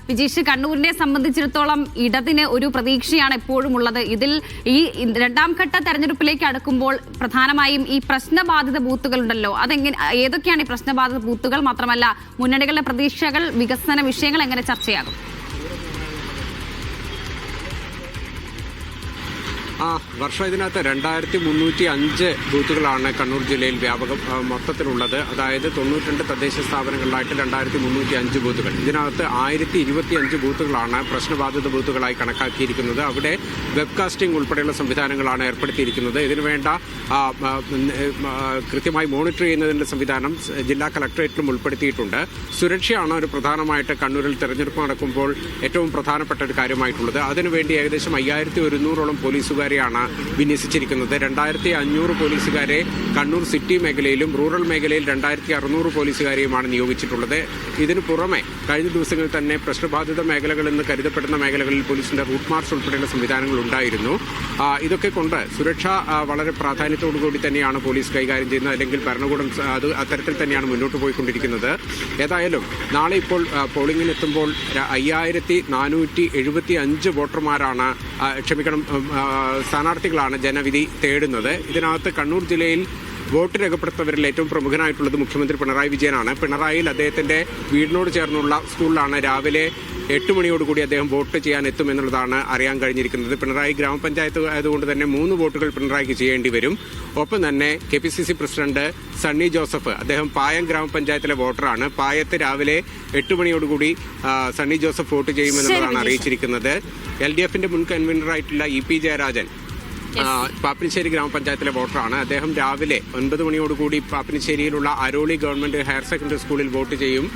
വിജീഷ്, കണ്ണൂരിനെ സംബന്ധിച്ചിടത്തോളം ഇടതിന് ഒരു പ്രതീക്ഷയാണ് എപ്പോഴും ഉള്ളത്. ഇതിൽ ഈ രണ്ടാം ഘട്ട തെരഞ്ഞെടുപ്പിലേക്ക് അടുക്കുമ്പോൾ പ്രധാനമായും ഈ പ്രശ്നബാധിത ബൂത്തുകളുണ്ടല്ലോ, ഏതൊക്കെയാണ് ഈ പ്രശ്നബാധിത ബൂത്തുകൾ? മാത്രമല്ല മുന്നണികളുടെ പ്രതീക്ഷകൾ, വികസന വിഷയങ്ങൾ എങ്ങനെ ചർച്ചയാകും? വർഷം ഇതിനകത്ത് 2305 ബൂത്തുകളാണ് കണ്ണൂർ ജില്ലയിൽ മൊത്തത്തിലുള്ളത്. അതായത് 92 തദ്ദേശ സ്ഥാപനങ്ങളിലായിട്ട് 2305 ബൂത്തുകൾ. ഇതിനകത്ത് 1025 ബൂത്തുകളാണ് പ്രശ്നബാധിത ബൂത്തുകളായി കണക്കാക്കിയിരിക്കുന്നത്. അവിടെ വെബ്കാസ്റ്റിംഗ് ഉൾപ്പെടെയുള്ള സംവിധാനങ്ങളാണ് ഏർപ്പെടുത്തിയിരിക്കുന്നത്. ഇതിനുവേണ്ട കൃത്യമായി മോണിറ്റർ ചെയ്യുന്നതിന്റെ സംവിധാനം ജില്ലാ കളക്ടറേറ്റിലും ഉൾപ്പെടുത്തിയിട്ടുണ്ട്. സുരക്ഷയാണ് ഒരു പ്രധാനമായിട്ട് കണ്ണൂരിൽ തെരഞ്ഞെടുപ്പ് നടക്കുമ്പോൾ ഏറ്റവും പ്രധാനപ്പെട്ട ഒരു കാര്യമായിട്ടുള്ളത്. അതിനുവേണ്ടി ഏകദേശം 5100ഓളം പോലീസുകാരെയാണ് വിന്യസിച്ചിരിക്കുന്നത്. 2500 പോലീസുകാരെ കണ്ണൂർ സിറ്റി മേഖലയിലും റൂറൽ മേഖലയിൽ 2600 പോലീസുകാരെയുമാണ് നിയോഗിച്ചിട്ടുള്ളത്. ഇതിനു പുറമെ കഴിഞ്ഞ ദിവസങ്ങളിൽ തന്നെ പ്രശ്നബാധിത മേഖലകളെന്ന് കരുതപ്പെടുന്ന മേഖലകളിൽ പോലീസിന്റെ റൂട്ട് മാർച്ച് ഉൾപ്പെടെയുള്ള സംവിധാനങ്ങൾ ഉണ്ടായിരുന്നു. ഇതൊക്കെ കൊണ്ട് സുരക്ഷ വളരെ പ്രാധാന്യത്തോടുകൂടി തന്നെയാണ് പോലീസ് കൈകാര്യം ചെയ്യുന്നത്. അല്ലെങ്കിൽ ഭരണകൂടം അത് അത്തരത്തിൽ തന്നെയാണ് മുന്നോട്ട് പോയിക്കൊണ്ടിരിക്കുന്നത്. ഏതായാലും നാളെ ഇപ്പോൾ പോളിംഗിനെത്തുമ്പോൾ 5475 വോട്ടർമാരാണ് സ്ഥാനാർത്ഥികളാണ് ജനവിധി തേടുന്നത്. ഇതിനകത്ത് കണ്ണൂർ ജില്ലയിൽ വോട്ട് രേഖപ്പെടുത്തുന്നവരിൽ ഏറ്റവും പ്രമുഖനായിട്ടുള്ളത് മുഖ്യമന്ത്രി പിണറായി വിജയനാണ്. പിണറായിയിൽ അദ്ദേഹത്തിന്റെ വീടിനോട് ചേർന്നുള്ള സ്കൂളിലാണ് രാവിലെ 8 മണിയോടുകൂടി അദ്ദേഹം വോട്ട് ചെയ്യാൻ എത്തുമെന്നുള്ളതാണ് അറിയാൻ കഴിഞ്ഞിരിക്കുന്നത്. പിണറായി ഗ്രാമപഞ്ചായത്ത് ആയതുകൊണ്ട് തന്നെ 3 വോട്ടുകൾ പിണറായിക്ക് ചെയ്യേണ്ടി വരും. ഒപ്പം തന്നെ KPCC പ്രസിഡന്റ് സണ്ണി ജോസഫ്, അദ്ദേഹം പായം ഗ്രാമപഞ്ചായത്തിലെ വോട്ടറാണ്. പായത്ത് രാവിലെ 8 മണിയോടുകൂടി സണ്ണി ജോസഫ് വോട്ട് ചെയ്യുമെന്നുള്ളതാണ് അറിയിച്ചിരിക്കുന്നത്. LDFന്റെ മുൻ കൺവീനറായിട്ടുള്ള EP ജയരാജൻ പാപ്പിനിശ്ശേരി ഗ്രാമപഞ്ചായത്തിലെ വോട്ടറാണ്. അദ്ദേഹം രാവിലെ 9 മണിയോടുകൂടി പാപ്പിനിശ്ശേരിയിലുള്ള അരോളി ഗവൺമെന്റ് ഹയർ സെക്കൻഡറി സ്കൂളിൽ വോട്ട് ചെയ്യും.